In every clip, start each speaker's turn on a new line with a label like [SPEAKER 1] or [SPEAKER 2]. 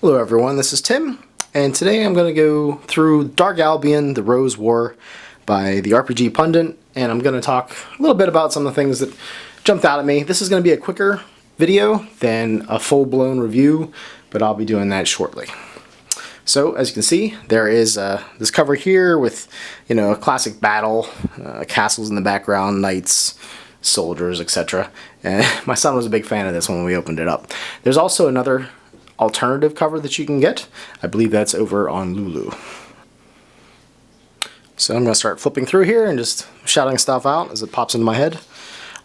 [SPEAKER 1] Hello everyone, this is Tim, and today I'm going to go through Dark Albion, The Rose War by the RPG Pundit, and I'm going to talk a little bit about some of the things that jumped out at me. This is going to be a quicker video than a full-blown review, but I'll be doing that shortly. So, as you can see, there is this cover here with, a classic battle, castles in the background, knights, soldiers, etc. And my son was a big fan of this when we opened it up. There's also another alternative cover that you can get. I believe that's over on Lulu. So I'm going to start flipping through here and just shouting stuff out as it pops into my head.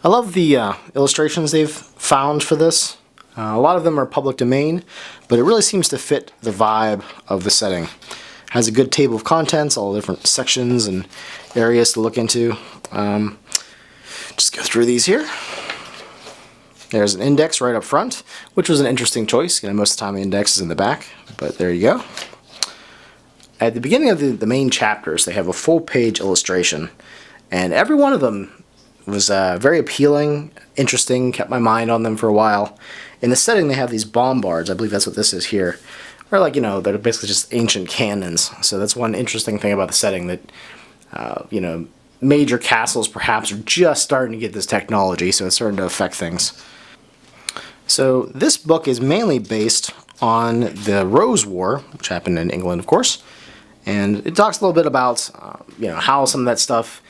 [SPEAKER 1] I love the illustrations they've found for this. A lot of them are public domain, but it really seems to fit the vibe of the setting. It has a good table of contents, all the different sections and areas to look into. Just go through these here. There's an index right up front, which was an interesting choice. Most of the time the index is in the back, but there you go. At the beginning of the main chapters, they have a full-page illustration, and every one of them was very appealing, interesting, kept my mind on them for a while. In the setting, they have these bombards. I believe that's what this is here. Or they're basically just ancient cannons. So that's one interesting thing about the setting, that, major castles perhaps are just starting to get this technology, so it's starting to affect things. So this book is mainly based on the Rose War, which happened in England, of course, and it talks a little bit about how some of that stuff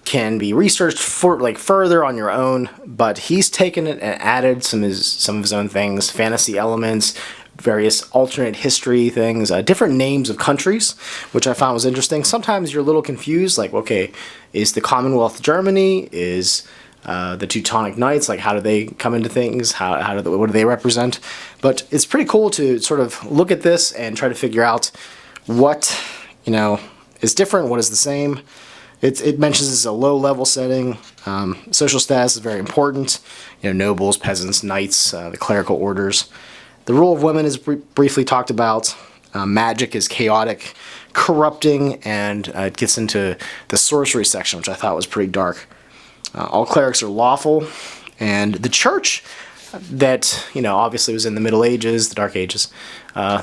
[SPEAKER 1] can be researched further on your own. But he's taken it and added some of his own things, fantasy elements, various alternate history things, different names of countries, which I found was interesting. Sometimes you're a little confused, okay, is the Commonwealth Germany? Is the Teutonic Knights, how do they come into things? What do they represent? But it's pretty cool to sort of look at this and try to figure out what is different, what is the same. It mentions it's a low-level setting. Social status is very important. Nobles, peasants, knights, the clerical orders. The role of women is briefly talked about. Magic is chaotic, corrupting, and it gets into the sorcery section, which I thought was pretty dark. All clerics are lawful, and the church that obviously was in the Middle Ages, the Dark Ages,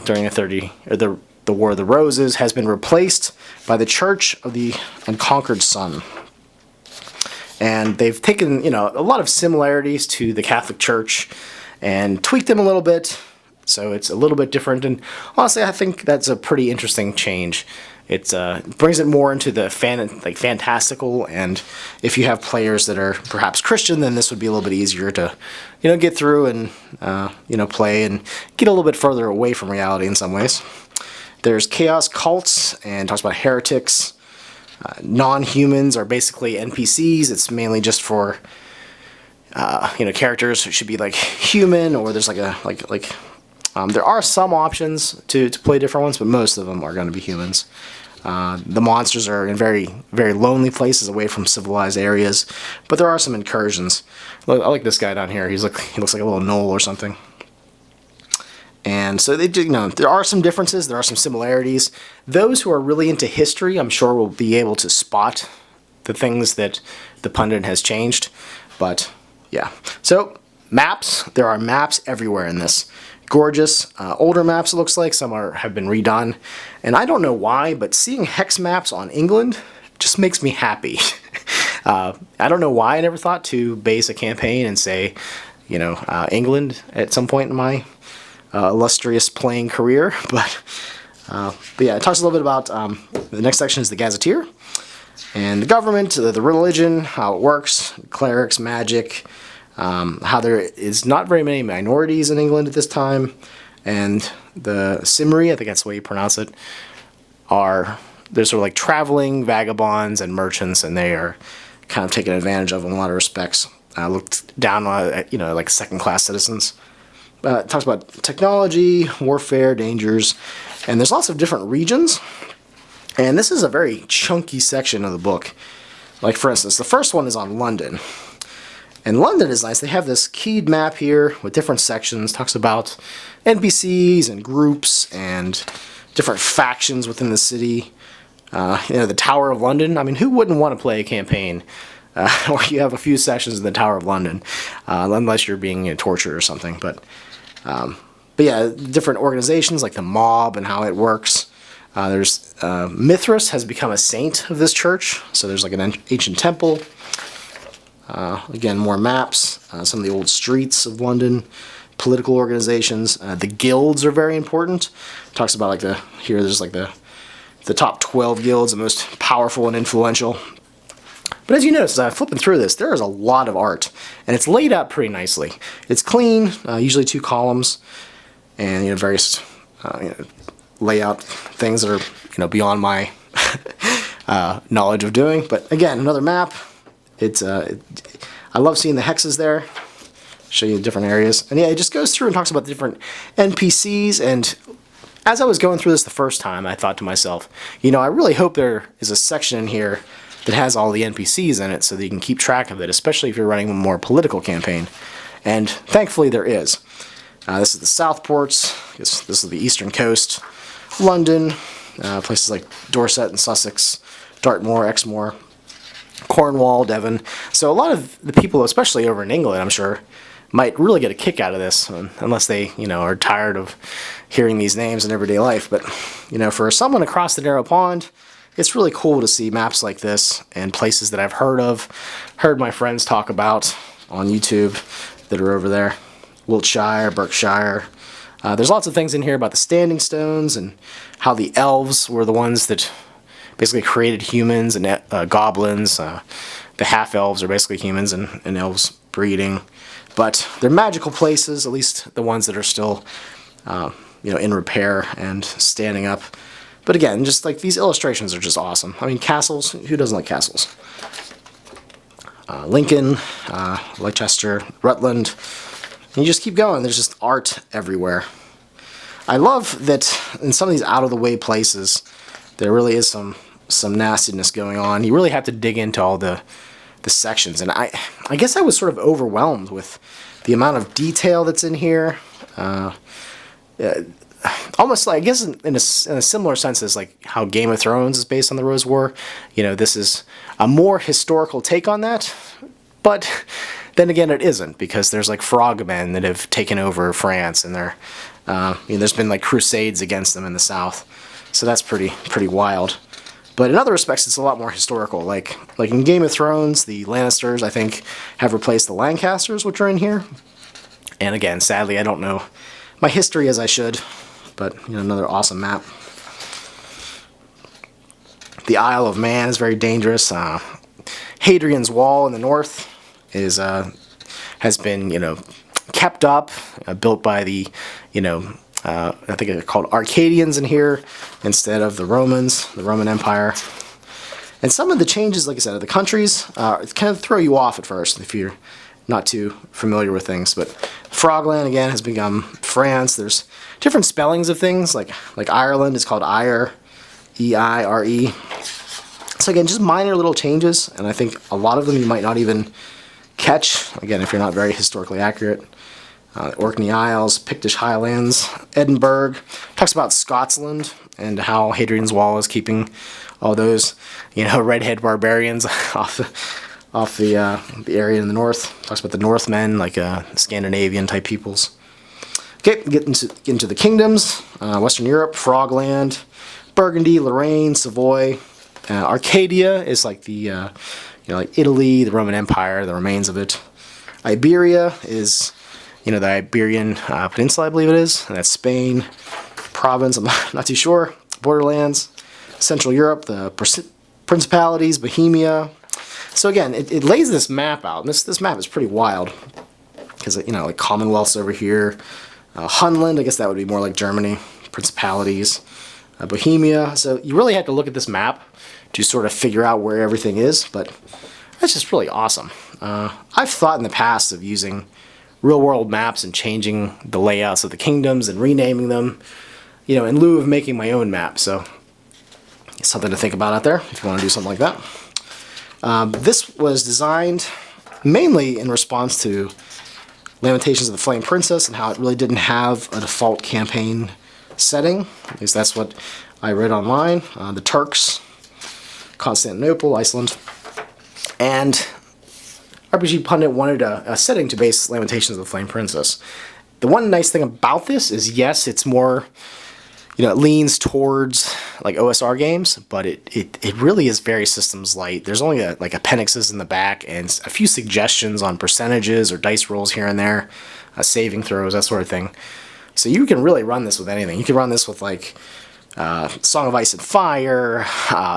[SPEAKER 1] during the War of the Roses, has been replaced by the Church of the Unconquered Sun. And they've taken a lot of similarities to the Catholic Church and tweaked them a little bit, so it's a little bit different. And honestly, I think that's a pretty interesting change. It brings it more into the fantastical, and if you have players that are perhaps Christian, then this would be a little bit easier to, get through and, play and get a little bit further away from reality in some ways. There's chaos cults, and talks about heretics. Non-humans are basically NPCs. It's mainly just for, characters who should be human, or there's there are some options to play different ones, but most of them are going to be humans. The monsters are in very, very lonely places away from civilized areas, but there are some incursions. I like this guy down here. He looks like a little gnoll or something. And so they do, there are some differences, there are some similarities. Those who are really into history, I'm sure, will be able to spot the things that the pundit has changed. But yeah, so maps. There are maps everywhere in this. Gorgeous, older maps, it looks like. Some have been redone. And I don't know why, but seeing hex maps on England just makes me happy. I don't know why I never thought to base a campaign and say, England at some point in my illustrious playing career. But yeah, it talks a little bit about, the next section is the Gazetteer. And the government, the religion, how it works, clerics, magic, how there is not very many minorities in England at this time, and the Cymri, I think that's the way you pronounce it, they're sort of traveling vagabonds and merchants, and they are kind of taken advantage of in a lot of respects. Looked down on, second-class citizens. It talks about technology, warfare, dangers, and there's lots of different regions. And this is a very chunky section of the book. For instance, the first one is on London. And London is nice. They have this keyed map here with different sections. Talks about NPCs and groups and different factions within the city. The Tower of London. I mean, who wouldn't want to play a campaign where you have a few sessions in the Tower of London, unless you're being tortured or something. But But yeah, different organizations like the mob and how it works. There's Mithras has become a saint of this church, so there's like an ancient temple. Again, more maps, some of the old streets of London, political organizations. The guilds are very important. Talks about like there's like the top 12 guilds, the most powerful and influential. But as you notice, as I'm flipping through this, there is a lot of art, and it's laid out pretty nicely. It's clean, usually 2 columns, and various layout things that are beyond my knowledge of doing. But again, another map. I love seeing the hexes there. Show you different areas, and yeah, it just goes through and talks about the different NPCs. And as I was going through this the first time, I thought to myself, I really hope there is a section in here that has all the NPCs in it so that you can keep track of it, especially if you're running a more political campaign. And thankfully there is. This is the Southports. This is the Eastern Coast, London, places like Dorset and Sussex, Dartmoor, Exmoor, Cornwall, Devon. So a lot of the people, especially over in England, I'm sure, might really get a kick out of this, unless they, are tired of hearing these names in everyday life. But, for someone across the narrow pond, it's really cool to see maps like this and places that I've heard my friends talk about on YouTube that are over there. Wiltshire, Berkshire. There's lots of things in here about the Standing Stones and how the elves were the ones that basically created humans and goblins. The half-elves are basically humans and elves breeding. But they're magical places, at least the ones that are still in repair and standing up. But again, just like these illustrations are just awesome. I mean, castles, who doesn't like castles? Lincoln, Leicester, Rutland, and you just keep going. There's just art everywhere. I love that in some of these out-of-the-way places, there really is some nastiness going on. You really have to dig into all the sections, and I guess I was sort of overwhelmed with the amount of detail that's in here. Almost like, I guess in a similar sense as like how Game of Thrones is based on the Rose War. This is a more historical take on that, but then again it isn't, because there's like frogmen that have taken over France, and there's been like crusades against them in the south, so that's pretty wild. But in other respects, it's a lot more historical. Like in Game of Thrones, the Lannisters, I think, have replaced the Lancasters, which are in here. And again, sadly, I don't know my history as I should. But another awesome map. The Isle of Man is very dangerous. Hadrian's Wall in the north has been kept up, built by the I think they're called Arcadians in here instead of the Romans, the Roman Empire. And some of the changes, like I said, of the countries, kind of throw you off at first if you're not too familiar with things. But Frogland, again, has become France. There's different spellings of things, like Ireland is called Ire, E-I-R-E. So again, just minor little changes, and I think a lot of them you might not even catch, again, if you're not very historically accurate. Orkney Isles, Pictish Highlands, Edinburgh. Talks about Scotsland and how Hadrian's Wall is keeping all those, redhead barbarians off the area in the north. Talks about the Northmen, like Scandinavian type peoples. Okay, get into the kingdoms. Western Europe, Frogland, Burgundy, Lorraine, Savoy. Arcadia is like the like Italy, the Roman Empire, the remains of it. Iberia is the Iberian Peninsula, I believe it is, and that's Spain. Province, I'm not too sure. Borderlands, Central Europe, the Principalities, Bohemia. So again, it lays this map out, and this map is pretty wild, because like Commonwealth's over here. Hunland, I guess that would be more like Germany. Principalities, Bohemia. So you really have to look at this map to sort of figure out where everything is, but that's just really awesome. I've thought in the past of using real-world maps and changing the layouts of the kingdoms and renaming them, in lieu of making my own map. So it's something to think about out there if you want to do something like that. This was designed mainly in response to Lamentations of the Flame Princess and how it really didn't have a default campaign setting. At least that's what I read online. The Turks, Constantinople, Iceland, and RPG Pundit wanted a setting to base Lamentations of the Flame Princess. The one nice thing about this is, yes, it's more, it leans towards like OSR games, but it really is very systems light. There's only like appendices in the back and a few suggestions on percentages or dice rolls here and there, saving throws, that sort of thing. So you can really run this with anything. You can run this with like Song of Ice and Fire,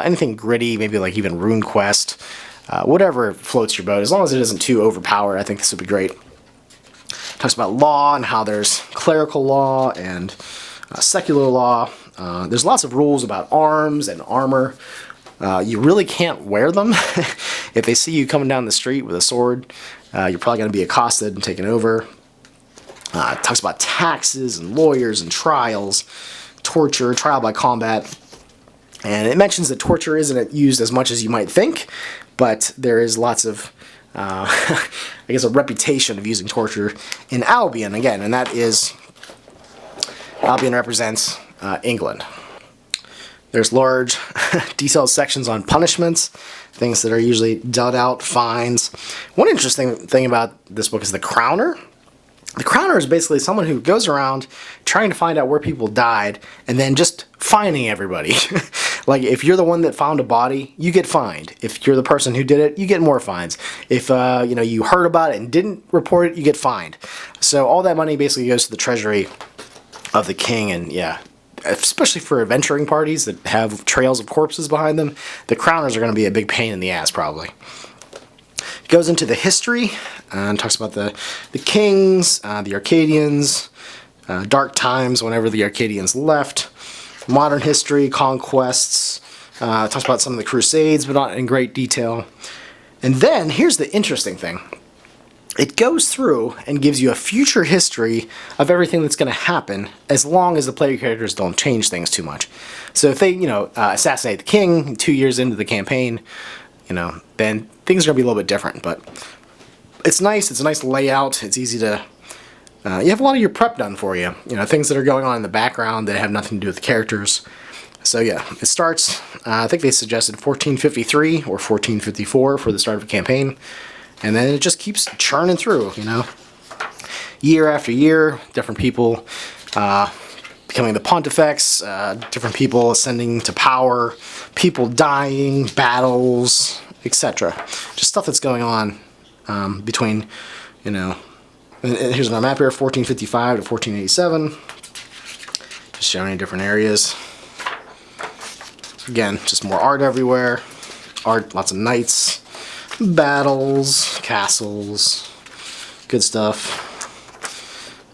[SPEAKER 1] anything gritty, maybe like even RuneQuest, whatever floats your boat. As long as it isn't too overpowered, I think this would be great. Talks about law and how there's clerical law and secular law. There's lots of rules about arms and armor. You really can't wear them. If they see you coming down the street with a sword, you're probably going to be accosted and taken over. It talks about taxes and lawyers and trials, torture, trial by combat. And it mentions that torture isn't used as much as you might think, but there is lots of, I guess, a reputation of using torture in Albion, again, and that is, Albion represents England. There's large detailed sections on punishments, things that are usually dealt out, fines. One interesting thing about this book is the crowner. The crowner is basically someone who goes around trying to find out where people died and then just fining everybody. Like, if you're the one that found a body, you get fined. If you're the person who did it, you get more fines. If you heard about it and didn't report it, you get fined. So all that money basically goes to the treasury of the king, and yeah, especially for adventuring parties that have trails of corpses behind them, the crowners are going to be a big pain in the ass, probably. It goes into the history and talks about the kings, the Arcadians, dark times whenever the Arcadians left, modern history, conquests, talks about some of the Crusades, but not in great detail. And then, here's the interesting thing. It goes through and gives you a future history of everything that's going to happen, as long as the player characters don't change things too much. So if they, assassinate the king 2 years into the campaign, then things are going to be a little bit different. But it's nice. It's a nice layout. It's easy to... you have a lot of your prep done for you. Things that are going on in the background that have nothing to do with the characters. So yeah, it starts, I think they suggested 1453 or 1454 for the start of a campaign. And then it just keeps churning through, year after year, different people becoming the pontifex, different people ascending to power, people dying, battles, etc. Just stuff that's going on between, and here's our map here, 1455 to 1487. Just showing different areas. Again, just more art everywhere. Art, lots of knights. Battles, castles, good stuff.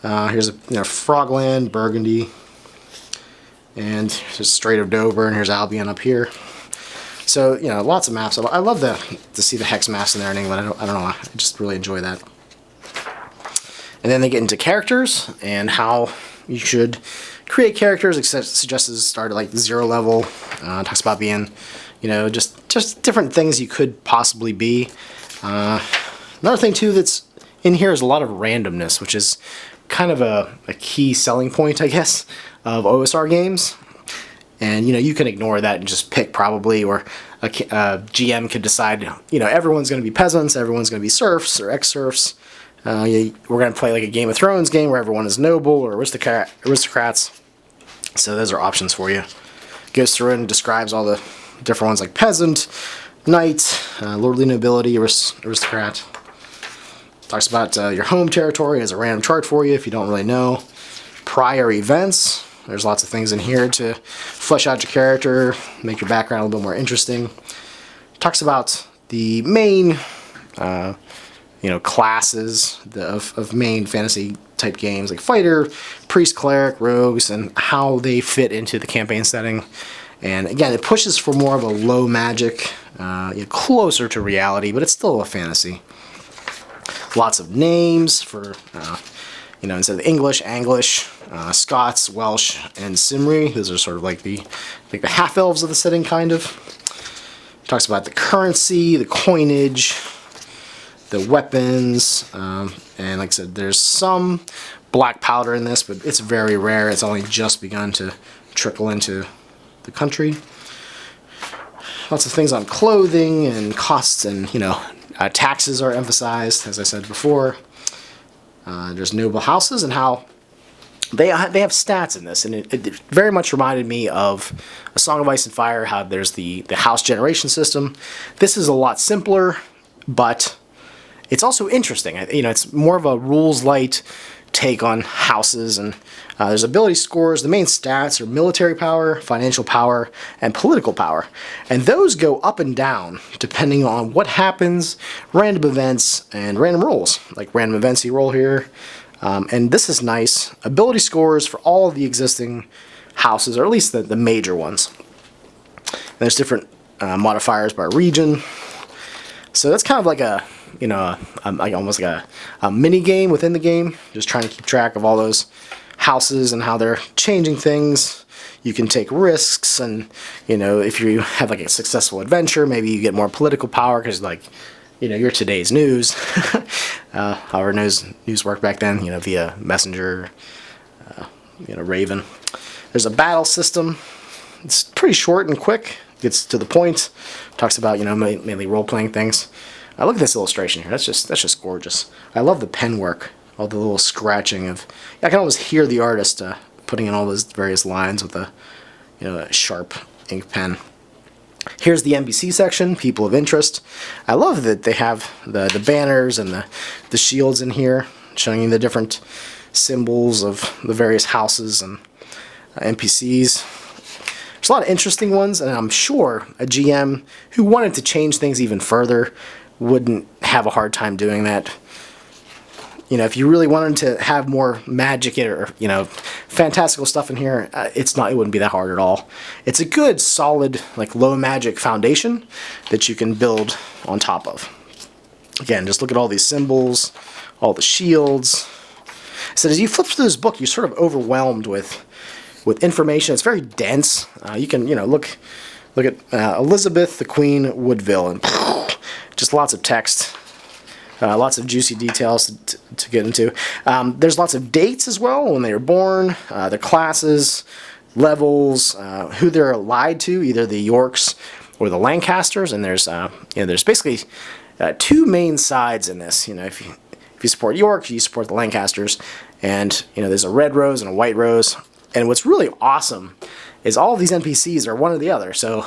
[SPEAKER 1] Here's Frogland, Burgundy, and there's Strait of Dover, and here's Albion up here. So lots of maps. I love to see the hex maps in there in England. I don't know. I just really enjoy that. And then they get into characters and how you should create characters. It suggests start at like 0 level. Talks about being just different things you could possibly be. Another thing too that's in here is a lot of randomness, which is kind of a key selling point, I guess, of OSR games. And you can ignore that and just pick probably, or a GM could decide, everyone's going to be peasants, everyone's going to be serfs or ex-serfs. We're going to play like a Game of Thrones game where everyone is noble or aristocrats. So those are options for you. Goes through and describes all the different ones like peasant, knight, lordly nobility, aristocrat. Talks about your home territory as a random chart for you if you don't really know. Prior events. There's lots of things in here to flesh out your character, make your background a little bit more interesting. Talks about the main, classes of main fantasy type games like fighter, priest, cleric, rogues, and how they fit into the campaign setting. And again, it pushes for more of a low magic, closer to reality, but it's still a fantasy. Lots of names for, instead of English, Anglish, Scots, Welsh, and Cymry. Those are sort of like the half-elves of the setting, kind of. Talks about the currency, the coinage, the weapons, and like I said, there's some black powder in this, but it's very rare. It's only just begun to trickle into the country. Lots of things on clothing and costs, and taxes are emphasized, as I said before. There's noble houses and how they have stats in this, and it very much reminded me of A Song of Ice and Fire, how there's the house generation system. This is a lot simpler, but it's also interesting. You know, it's more of a rules-light take on houses, and there's ability scores. The main stats are military power, financial power, and political power. And those go up and down depending on what happens, random events, and random rolls. Like random events you roll here. And this is nice. Ability scores for all of the existing houses, or at least the major ones. And there's different modifiers by region. So that's kind of like a, you know, almost like a mini game within the game. Just trying to keep track of all those houses and how they're changing things. You can take risks, and, you know, if you have like a successful adventure, maybe you get more political power because, like, you know, you're today's news. However news worked back then, you know, via messenger, you know, Raven. There's a battle system. It's pretty short and quick. Gets to the point. Talks about, you know, mainly role-playing things. Look at this illustration here. That's just gorgeous. I love the pen work. All the little scratching of. I can almost hear the artist putting in all those various lines with a, you know, a sharp ink pen. Here's the NPC section, people of interest. I love that they have the banners and the shields in here, showing you the different symbols of the various houses and NPCs. There's a lot of interesting ones, and I'm sure a GM who wanted to change things even further wouldn't have a hard time doing that. You know, if you really wanted to have more magic or, you know, fantastical stuff in here, it wouldn't be that hard at all. It's a good, solid, like, low magic foundation that you can build on top of. Again, just look at all these symbols, all the shields. So as you flip through this book, you're sort of overwhelmed with information. It's very dense. You can, you know, look at Elizabeth, the Queen, Woodville, and just lots of text. Lots of juicy details to get into. There's lots of dates as well, when they were born, their classes, levels, who they're allied to, either the Yorks or the Lancasters. And there's you know, there's basically two main sides in this. You know, if you support York, you support the Lancasters, and, you know, there's a red rose and a white rose. And what's really awesome is all of these NPCs are one or the other. So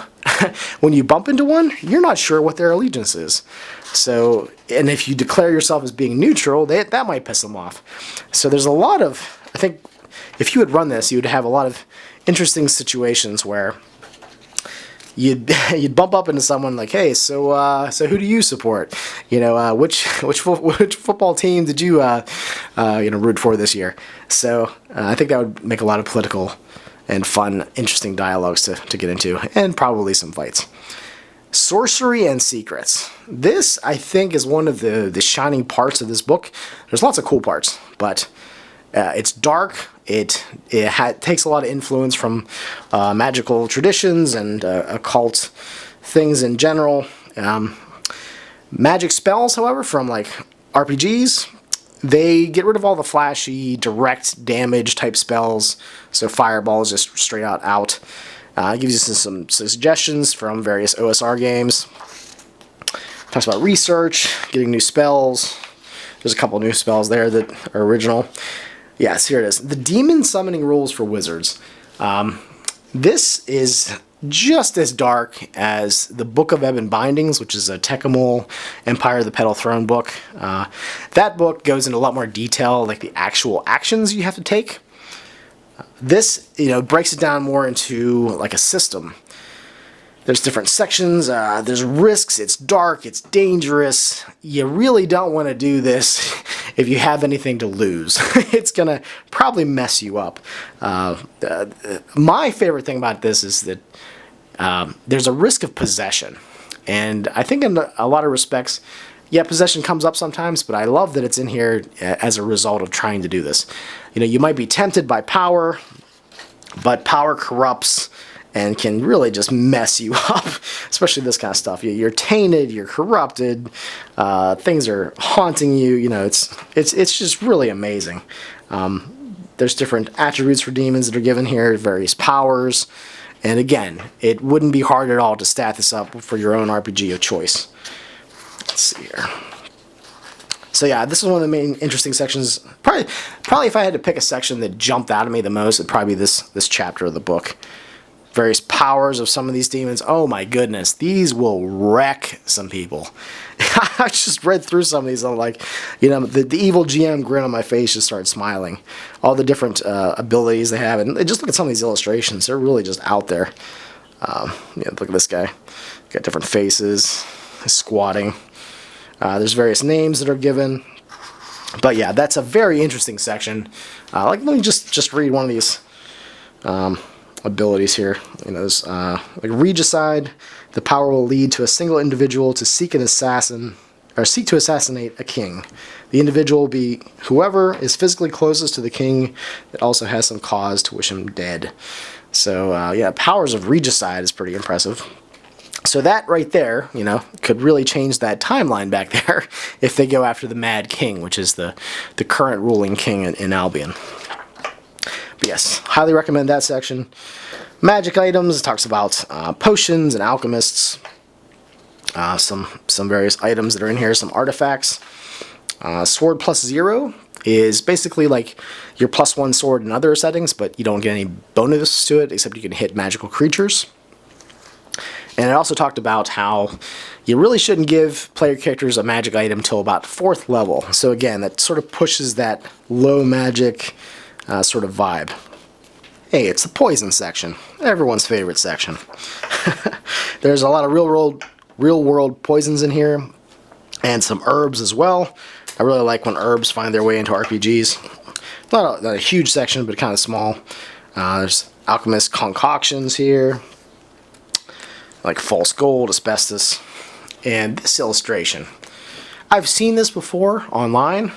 [SPEAKER 1] when you bump into one, you're not sure what their allegiance is. So, and if you declare yourself as being neutral, that might piss them off. So there's a lot of, I think, if you would run this, you would have a lot of interesting situations where you'd bump up into someone like, hey, so who do you support? You know, which football team did you you know, root for this year? So I think that would make a lot of political and fun, interesting dialogues to get into, and probably some fights. Sorcery and Secrets. This, I think, is one of the shining parts of this book. There's lots of cool parts, but it's dark. It takes a lot of influence from magical traditions and occult things in general. Magic spells, however, from like RPGs, they get rid of all the flashy, direct damage type spells. So Fireball is just straight out. It gives you some suggestions from various OSR games. Talks about research, getting new spells. There's a couple new spells there that are original. Yes, here it is. The Demon Summoning Rules for Wizards. This is just as dark as the Book of Ebon Bindings, which is a Tekkamul Empire of the Petal Throne book. That book goes into a lot more detail, like the actual actions you have to take. This, you know, breaks it down more into like a system. There's different sections, there's risks, it's dark, it's dangerous. You really don't want to do this if you have anything to lose. It's going to probably mess you up. My favorite thing about this is that there's a risk of possession. And I think in a lot of respects, yeah, possession comes up sometimes, but I love that it's in here as a result of trying to do this. You know, you might be tempted by power, but power corrupts and can really just mess you up, especially this kind of stuff. You're tainted, you're corrupted, things are haunting you. You know, it's just really amazing. There's different attributes for demons that are given here, various powers, and again, it wouldn't be hard at all to stat this up for your own RPG of choice. Let's see here. So yeah, this is one of the main interesting sections. Probably if I had to pick a section that jumped out at me the most, it'd probably be this chapter of the book. Various powers of some of these demons. Oh my goodness, these will wreck some people. I just read through some of these. I'm like, the evil GM grin on my face just started smiling. All the different abilities they have, and just look at some of these illustrations. They're really just out there. Look at this guy. Got different faces. He's squatting. There's various names that are given. But yeah, that's a very interesting section. Let me just read one of these abilities here. There's like regicide. The power will lead to a single individual to seek to assassinate a king. The individual will be whoever is physically closest to the king that also has some cause to wish him dead. So yeah, powers of regicide is pretty impressive. So that right there, could really change that timeline back there if they go after the Mad King, which is the current ruling king in Albion. But yes, highly recommend that section. Magic items, it talks about potions and alchemists. Some various items that are in here, some artifacts. Sword plus 0 is basically like your +1 sword in other settings, but you don't get any bonus to it except you can hit magical creatures. And it also talked about how you really shouldn't give player characters a magic item till about 4th level. So again, that sort of pushes that low magic sort of vibe. Hey, it's the poison section. Everyone's favorite section. There's a lot of real world poisons in here, and some herbs as well. I really like when herbs find their way into RPGs. Not a huge section, but kind of small. There's alchemist concoctions here, like false gold, asbestos, and this illustration. I've seen this before online,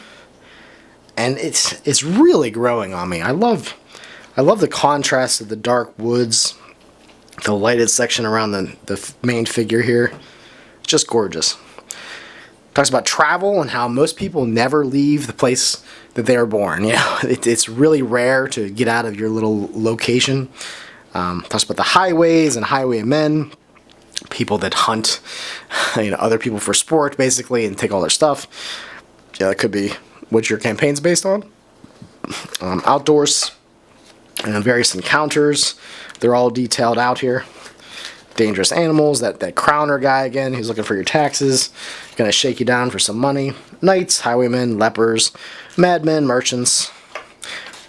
[SPEAKER 1] and it's really growing on me. I love the contrast of the dark woods, the lighted section around the main figure here. It's just gorgeous. Talks about travel and how most people never leave the place that they are born. It's really rare to get out of your little location. Talks about the highways and highwaymen, people that hunt other people for sport basically and take all their stuff. Yeah, that could be what your campaign's based on. Outdoors and various encounters, they're all detailed out here. Dangerous animals, that crowner guy again, who's looking for your taxes, gonna shake you down for some money. Knights, highwaymen, lepers, madmen, merchants,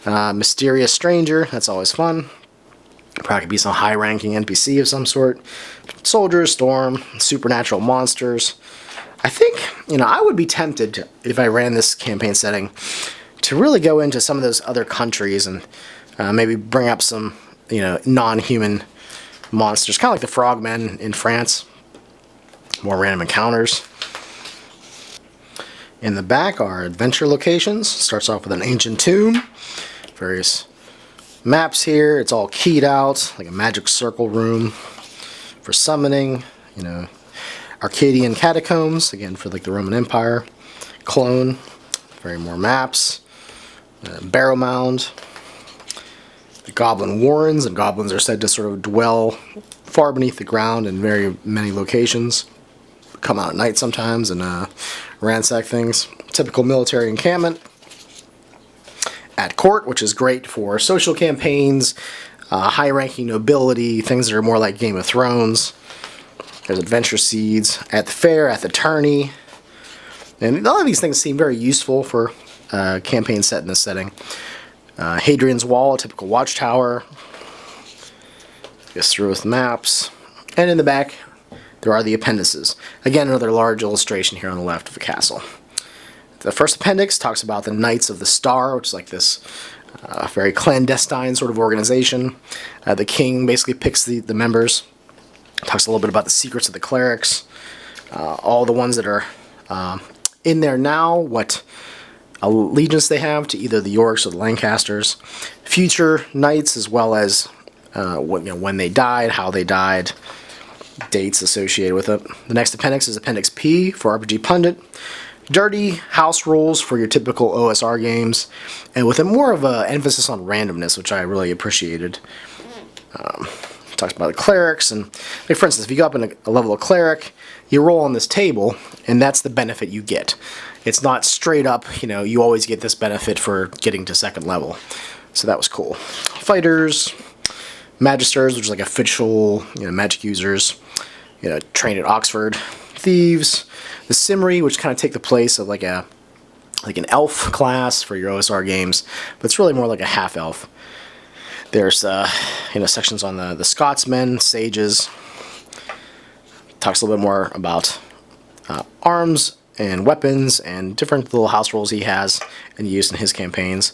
[SPEAKER 1] mysterious stranger, that's always fun. Probably could be some high-ranking NPC of some sort. Soldiers, storm, supernatural monsters. I think, I would be tempted to, if I ran this campaign setting, to really go into some of those other countries and maybe bring up some, non-human monsters, kind of like the frogmen in France. More random encounters. In the back are adventure locations. Starts off with an ancient tomb. Various maps here. It's all keyed out, like a magic circle room for summoning. Arcadian catacombs, again for like the Roman Empire. Clone. More maps. Barrow mound. The goblin warrens, and goblins are said to sort of dwell far beneath the ground in very many locations. Come out at night sometimes and ransack things. Typical military encampment. At court, which is great for social campaigns, high-ranking nobility, things that are more like Game of Thrones. There's adventure seeds. At the fair, at the tourney. And all of these things seem very useful for campaigns set in this setting. Hadrian's Wall, a typical watchtower. Goes through with maps. And in the back, there are the appendices. Again, another large illustration here on the left of the castle. The first appendix talks about the Knights of the Star, which is like this very clandestine sort of organization. The king basically picks the members. Talks a little bit about the secrets of the clerics. All the ones that are in there now, what allegiance they have to either the Yorks or the Lancasters, future knights, as well as when they died, how they died, dates associated with it. The next appendix is Appendix P for RPG Pundit. Dirty house rules for your typical OSR games, and with a more of an emphasis on randomness, which I really appreciated. Talks about the clerics, and like for instance, if you go up in a level of cleric, you roll on this table, and that's the benefit you get. it's not straight up, you know, you always get this benefit for getting to 2nd level. So that was cool. Fighters, Magisters, which is like official, you know, magic users, you know, trained at Oxford. Thieves, the Simri, which kind of take the place of like an elf class for your OSR games, but it's really more like a half elf. There's you know, sections on the Scotsmen, sages. Talks a little bit more about arms and weapons and different little house rules he has and used in his campaigns.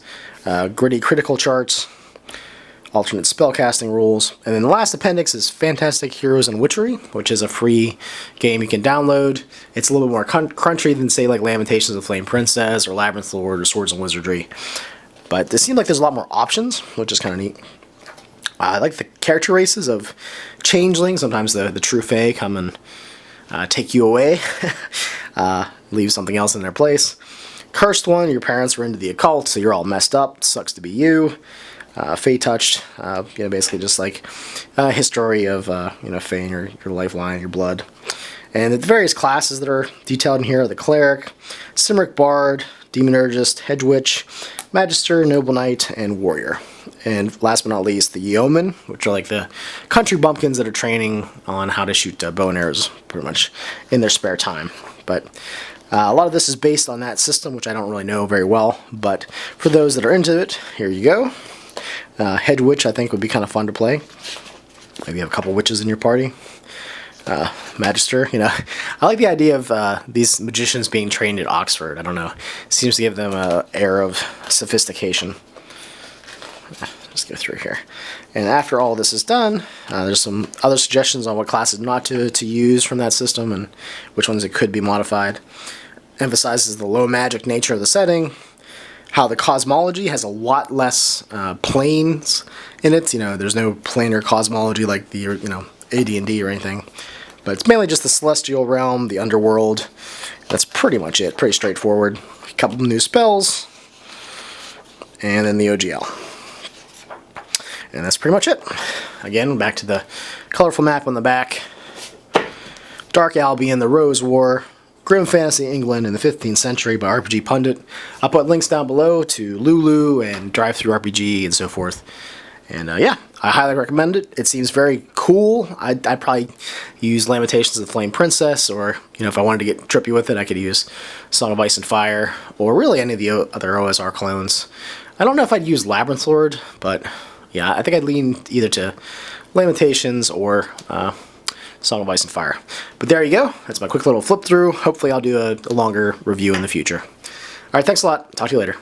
[SPEAKER 1] Gritty critical charts, alternate spellcasting rules, and then the last appendix is Fantastic Heroes and Witchery, which is a free game you can download. It's a little bit more crunchy than, say, like Lamentations of the Flame Princess or Labyrinth Lord or Swords and Wizardry. But it seems like there's a lot more options, which is kind of neat. I like the character races of Changeling. Sometimes the true Fae come and take you away, leave something else in their place. Cursed One, your parents were into the occult, so you're all messed up. Sucks to be you. Fae Touched, you know, basically just like a history of, you know, Fae and your lifeline, your blood. And the various classes that are detailed in here are the Cleric, Cymric Bard, Demonologist, Hedge Witch, Magister, Noble Knight, and Warrior. And last but not least, the Yeomen, which are like the country bumpkins that are training on how to shoot bow and arrows pretty much in their spare time. But a lot of this is based on that system, which I don't really know very well. But for those that are into it, here you go. Hedge Witch, I think, would be kind of fun to play. Maybe you have a couple witches in your party. Magister, you know. I like the idea of these magicians being trained at Oxford. I don't know. It seems to give them an air of sophistication. Let's go through here. And after all this is done, there's some other suggestions on what classes not to use from that system and which ones it could be modified. Emphasizes the low magic nature of the setting, how the cosmology has a lot less planes in it. You know, there's no planar cosmology like the, you know, AD&D or anything. But it's mainly just the celestial realm, the underworld. That's pretty much it. Pretty straightforward. A couple of new spells. And then the OGL. And that's pretty much it. Again, back to the colorful map on the back. Dark Albion, the Rose War, Grim Fantasy England in the 15th century by RPG Pundit. I'll put links down below to Lulu and Drivethru RPG and so forth. And yeah, I highly recommend it. It seems very cool. I'd probably use Lamentations of the Flame Princess, or, you know, if I wanted to get trippy with it, I could use Song of Ice and Fire, or really any of the other OSR clones. I don't know if I'd use Labyrinth Lord, but yeah, I think I'd lean either to Lamentations or Song of Ice and Fire. But there you go. That's my quick little flip through. Hopefully I'll do a longer review in the future. Alright, thanks a lot. Talk to you later.